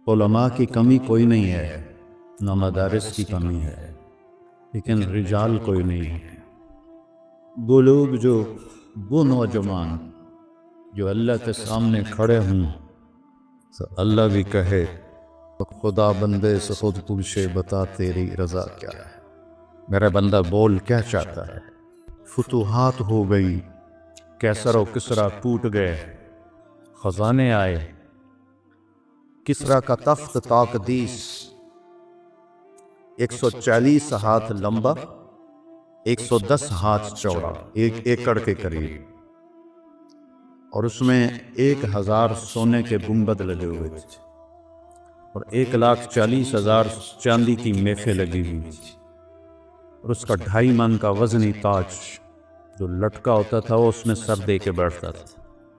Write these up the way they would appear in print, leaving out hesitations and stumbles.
علماء کی کمی کوئی نہیں ہے، نہ مدارس کی کمی ہے، لیکن رجال کوئی نہیں ہے۔ وہ لوگ وہ نوجوان جو اللہ کے سامنے کھڑے ہوں تو اللہ بھی کہے تو خدا بندے سے خود پوچھے بتا تیری رضا کیا ہے، میرا بندہ بول کیا چاہتا ہے۔ فتوحات ہو گئی، کیسر و کسرا ٹوٹ گئے، خزانے آئے، کسرا کا تخت تاقدیس 140 ہاتھ لمبا، 110 ہاتھ چوڑا، 1 ایکڑ کے قریب، اور اس میں 1000 سونے کے گنبد لگے ہوئے تھے اور 1,40,000 چاندی کی میخیں لگی ہوئی تھی، اور اس کا 2.5 من کا وزنی تاج جو لٹکا ہوتا تھا وہ اس میں سر دے کے بیٹھتا تھا۔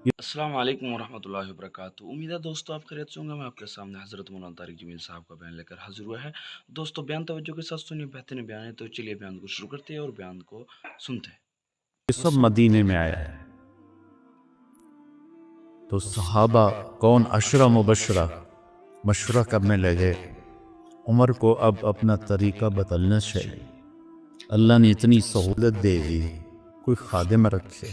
السلام علیکم ورحمۃ اللہ وبرکاتہ۔ امید ہے دوستو آپ خیریت سے ہوں گے۔ میں آپ کے سامنے حضرت مولانا طارق جمیل صاحب کا بیان لے کر حاضر ہوا ہے۔ دوستو بیان توجہ کے ساتھ سنیے، بہترین بیان ہے، تو چلیے بیان کو شروع کرتے ہیں اور بیان کو سنتے ہیں۔ یہ سب مدینے میں آیا ہے تو صحابہ کون 10 مبشرہ مشورہ کرنے لگے، عمر کو اب اپنا طریقہ بدلنا چاہیے، اللہ نے اتنی سہولت دے دی، کوئی خادم رکھے،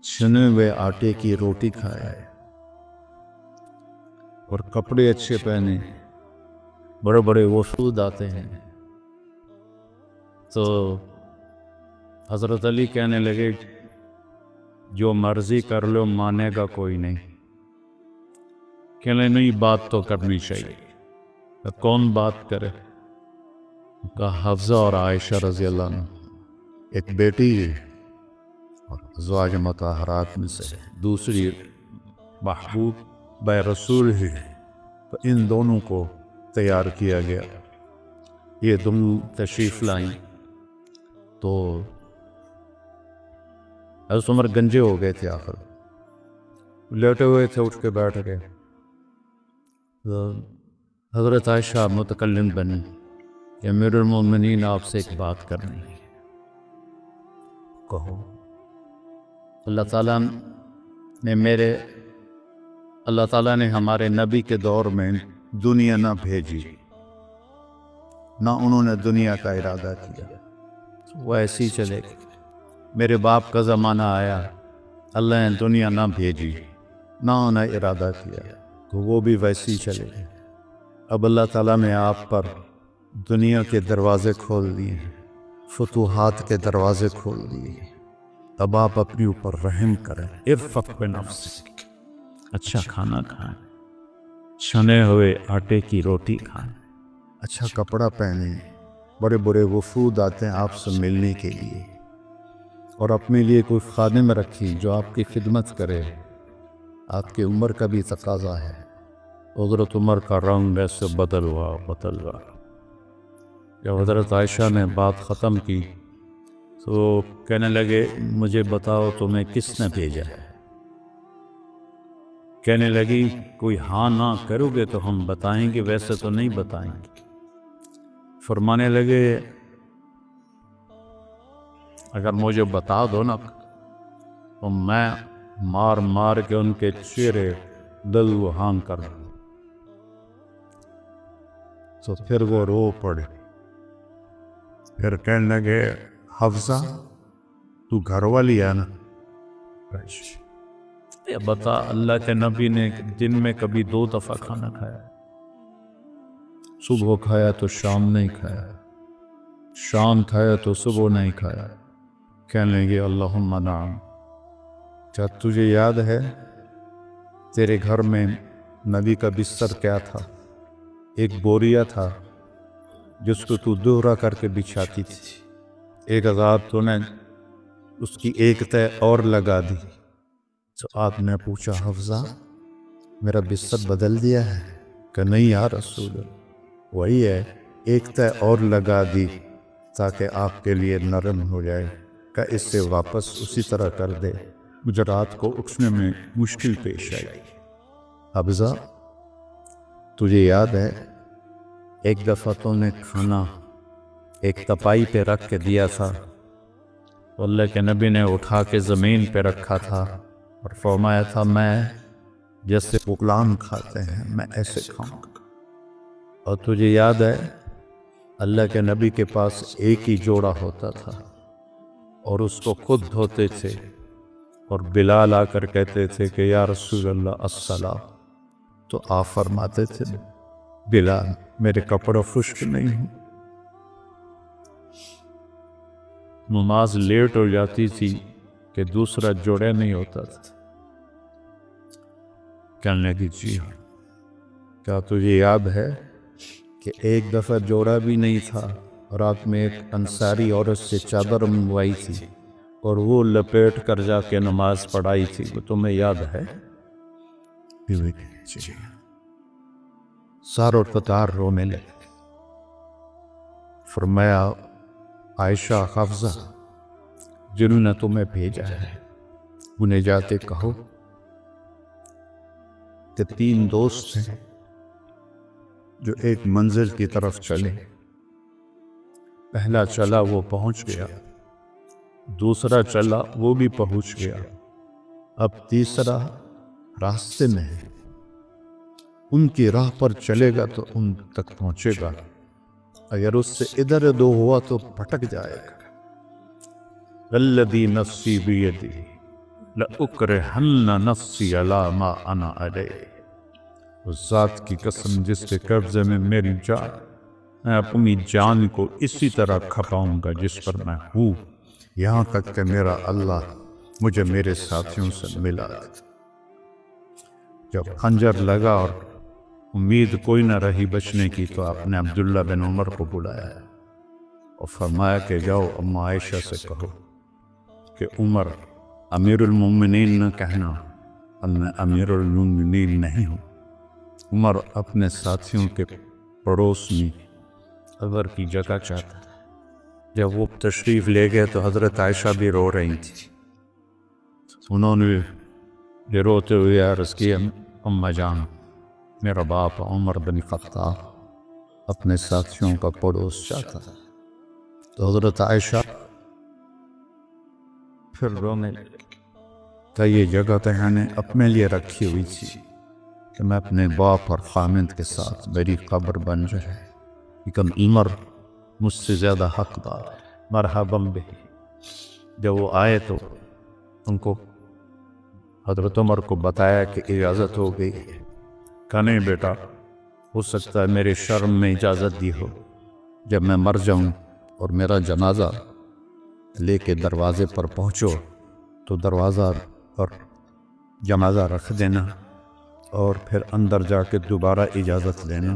چھنے ہوئے آٹے کی روٹی کھائے اور کپڑے اچھے پہنے، بڑے بڑے وفود آتے ہیں۔ تو حضرت علی کہنے لگے جو مرضی کر لو مانے گا کوئی نہیں، کہنے نہیں بات تو کرنی چاہیے۔ تو کون بات کرے؟ کہا حفصہ اور عائشہ رضی اللہ عنہ، ایک بیٹی اور ازواج مطہرات میں سے، دوسری محبوب بے رسول ہی، تو ان دونوں کو تیار کیا گیا۔ یہ دونوں تشریف لائیں تو حضرت عمر گنجے ہو گئے تھے، آخر لیٹے ہوئے تھے، اٹھ کے بیٹھ گئے۔ حضرت عائشہ متکلم بنی کہ امیر المومنین آپ سے ایک بات کرنی ہے، کہو۔ اللہ تعالیٰ نے ہمارے نبی کے دور میں دنیا نہ بھیجی، نہ انہوں نے دنیا کا ارادہ کیا، وہ ایسی چلے گی۔ میرے باپ کا زمانہ آیا، اللہ نے دنیا نہ بھیجی، نہ انہیں ارادہ کیا، تو وہ بھی ویسی چلے گی۔ اب اللہ تعالیٰ نے آپ پر دنیا کے دروازے کھول دیے ہیں، فتوحات کے دروازے کھول دیے ہیں، اب آپ اپنی اوپر رحم کریں، ارفق بنفسک، اچھا کھانا کھائیں، چھنے ہوئے آٹے کی روٹی کھائیں، اچھا کپڑا پہنیں، بڑے بڑے وفود آتے ہیں آپ سے ملنے کے لیے، اور اپنے لیے کوئی خادم رکھی جو آپ کی خدمت کرے، آپ کی عمر کا بھی تقاضا ہے۔ حضرت عمر کا رنگ ایسے بدل ہوا۔ جب حضرت عائشہ نے بات ختم کی تو کہنے لگے مجھے بتاؤ تمہیں کس نے بھیجا ہے؟ کہنے لگی کوئی ہاں نہ کرو گے تو ہم بتائیں گے، ویسے تو نہیں بتائیں گے۔ فرمانے لگے اگر مجھے بتا دو نا تو میں مار مار کے ان کے چہرے دلوہان کر دوں۔ تو پھر وہ رو پڑے، پھر کہنے لگے حفصہ تو گھر والی ہے نا؟ بتا اللہ کے نبی نے دن میں کبھی 2 دفعہ کھانا کھایا، صبح کھایا تو شام نہیں کھایا، شام کھایا تو صبح نہیں کھایا۔ کہنے لگے اللہم نعم، کیا تجھے یاد ہے تیرے گھر میں نبی کا بستر کیا تھا؟ ایک بوریا تھا جس کو تو دوہرا کر کے بچھاتی تھی، ایک عذاب تو نے اس کی ایک تہ اور لگا دی۔ تو آپ نے پوچھا حفصہ میرا بستر بدل دیا ہے؟ کہ نہیں یا رسول اللہ، وہی ہے، ایک تہ اور لگا دی تاکہ آپ کے لیے نرم ہو جائے، کہ اس سے واپس اسی طرح کر دے، مجھے رات کو اٹھنے میں مشکل پیش آئی۔ حفصہ تجھے یاد ہے ایک دفعہ تو نے کھانا ایک تپائی پہ رکھ کے دیا تھا، اللہ کے نبی نے اٹھا کے زمین پہ رکھا تھا اور فرمایا تھا میں جیسے غلام کھاتے ہیں میں ایسے کھاؤں گا۔ اور تجھے یاد ہے اللہ کے نبی کے پاس ایک ہی جوڑا ہوتا تھا اور اس کو خود دھوتے تھے، اور بلال آ کر کہتے تھے کہ یا رسول اللہ الصلاۃ، تو آپ فرماتے تھے بلال میرے کپڑے خشک نہیں ہوں۔ نماز لیٹ ہو جاتی تھی کہ دوسرا جوڑے نہیں ہوتا تھا۔ کہنے لگی جی ہاں، کیا تجھے یاد ہے کہ ایک دفعہ جوڑا بھی نہیں تھا، رات میں ایک انصاری عورت سے چادر منگوائی تھی اور وہ لپیٹ کر جا کے نماز پڑھائی تھی، وہ تمہیں یاد ہے؟ جی ساروں قطار رونے لگے۔ فرمایا عائشہ حفصہ جنہوں نے تمہیں بھیجا ہے انہیں جاتے کہو کہ 3 دوست ہیں جو ایک منزل کی طرف چلے، پہلا چلا وہ پہنچ گیا، دوسرا چلا وہ بھی پہنچ گیا، اب تیسرا راستے میں ہے، ان کی راہ پر چلے گا تو ان تک پہنچے گا، اگر اس سے ادھر ادھر ہوا تو بھٹک جائے گا۔ الذی نفسی بیدی لأکرہن نفسی علی ما انا علیہ، اس ذات کی قسم جس کے قبضے میں میری جان، میں اپنی جان کو اسی طرح کھپاؤں گا جس پر میں ہوں، یہاں تک کہ میرا اللہ مجھے میرے ساتھیوں سے ملا دے۔ جب خنجر لگا اور امید کوئی نہ رہی بچنے کی تو آپ نے عبداللہ بن عمر کو بلایا اور فرمایا کہ جاؤ اما عائشہ سے کہو کہ عمر امیر المومنین نہ کہنا، میں امیر المومنین نہیں ہوں۔ عمر اپنے ساتھیوں کے پڑوس میں عمر کی جگہ چاہتا ہے۔ جب وہ تشریف لے گئے تو حضرت عائشہ بھی رو رہی تھی، انہوں نے یہ روتے ہوئے عرض کیا اماں جان میرا باپ عمر بن خطاب اپنے ساتھیوں کا پڑوس چاہتا ہے۔ تو حضرت عائشہ پھر رونے لگی کہ یہ جگہ تو میں نے اپنے لیے رکھی ہوئی تھی کہ میں اپنے باپ اور خامند کے ساتھ میری قبر بن جائے، لیکن عمر مجھ سے زیادہ حقدار ہے، مرحبا بہ۔ جب وہ آئے تو ان کو حضرت عمر کو بتایا کہ اجازت ہو گئی، کہا نہیں بیٹا، ہو سکتا ہے میرے شرم میں اجازت دی ہو، جب میں مر جاؤں اور میرا جنازہ لے کے دروازے پر پہنچو تو دروازہ پر جنازہ رکھ دینا اور پھر اندر جا کے دوبارہ اجازت لینا،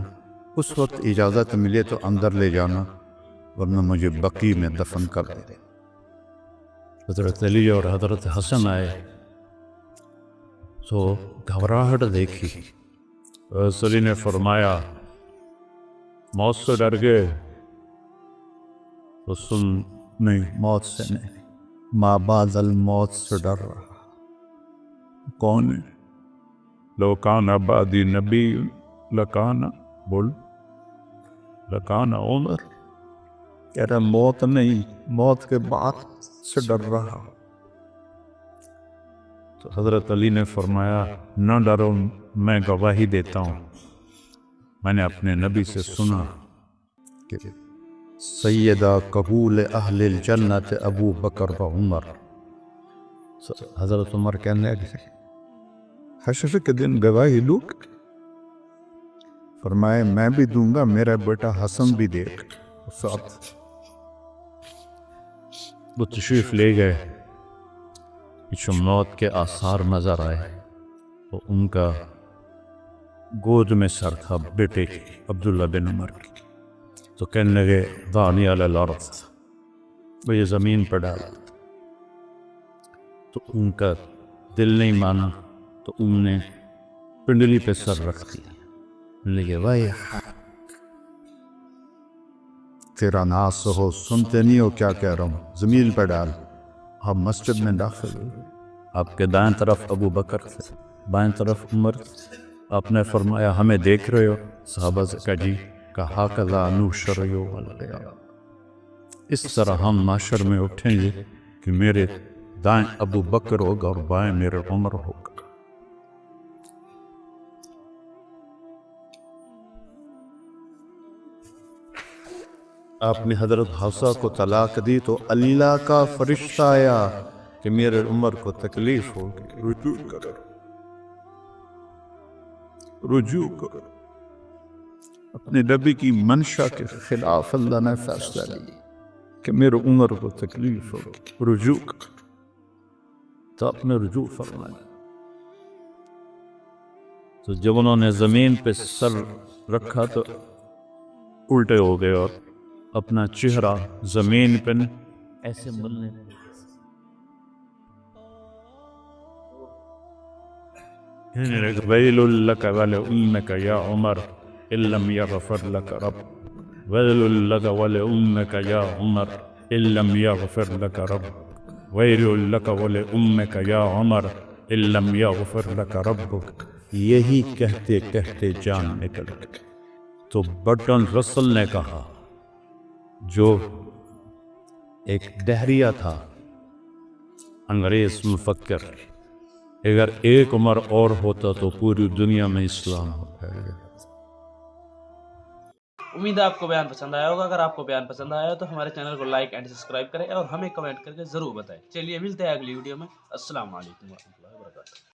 اس وقت اجازت ملے تو اندر لے جانا ورنہ مجھے بقی میں دفن کر دے۔ حضرت علی اور حضرت حسن آئے تو گھبراہٹ دیکھی، حضرت علی نے فرمایا موت سے ڈر گئے؟ تو سن نہیں، موت سے نہیں، ما بعد الموت سے ڈر رہا۔ کون ہے؟ لو کان بعدی نبی لکان بول لکان عمر، کہہ رہا موت نہیں، موت کے بعد سے ڈر رہا۔ تو حضرت علی نے فرمایا نہ ڈرو، میں گواہی دیتا ہوں، میں نے اپنے نبی سے سنا کہ سیدہ قبول اہل الجنت ابو بکر و عمر۔ حضرت عمر کہنے لگے حشر کے دن گواہی لوں؟ فرمائے میں بھی دوں گا، میرا بیٹا حسن بھی دے گا ساتھ۔ وہ تشریف لے گئے، پیچھے موت کے آثار نظر آئے تو ان کا گود میں سر تھا بیٹے عبداللہ بن عمر کی، تو کہنے لگے دانی علی الارض، وہ یہ زمین پر ڈالا، تو ان کا دل نہیں مانا تو ان نے پنڈلی پہ سر رکھ دیا، لگے بھائی تیرا ناس ہو، سنتے نہیں ہو کیا کہہ رہا ہوں، زمین پہ ڈال۔ آپ مسجد میں داخل ہوئے، آپ کے دائیں طرف ابو بکر تھے، بائیں طرف عمر، آپ نے فرمایا ہمیں دیکھ رہے ہو؟ صحابہ سے کہا جی، کہا کذا نحشر یوم القیامہ، اس طرح ہم معاشر میں اٹھیں گے کہ میرے دائیں ابو بکر ہوگا اور بائیں میرے عمر ہوگا۔ آپ نے حضرت حفصہ کو طلاق دی تو اللہ کا فرشتہ آیا کہ میرے عمر کو تکلیف ہوگی، رجوع کرو، رجوع کرو۔ اپنے نبی کی منشا کے خلاف اللہ نے فیصلہ لیا کہ میرے عمر کو تکلیف ہوگی، رجوع کرو، تو آپ نے رجوع فرمایا۔ تو جب انہوں نے زمین پہ سر رکھا تو الٹے ہو گئے اور اپنا چہرہ زمین پہ ایسے ملنے لگے۔ ویل لک ولأمک یا عمر ان لم یغفر لک رب، ویل لک ولأمک یا عمر ان لم یغفر لک رب، ویل لک ولأمک یا عمر ان لم یغفر لک ربک۔ یہی کہتے کہتے جان نکل گئی تو برٹن رسل نے کہا، جو ایک دہریہ تھا، انگریز مفکر، اگر ایک عمر اور ہوتا تو پوری دنیا میں اسلام ہو پھیل گیا۔ امید ہے آپ کو بیان پسند آیا ہوگا۔ اگر آپ کو بیان پسند آیا تو ہمارے چینل کو لائک اینڈ سبسکرائب کریں اور ہمیں کمنٹ کر کے ضرور بتائیں۔ چلیے ملتے ہیں اگلی ویڈیو میں۔ السلام علیکم ورحمۃ اللہ وبرکاتہ۔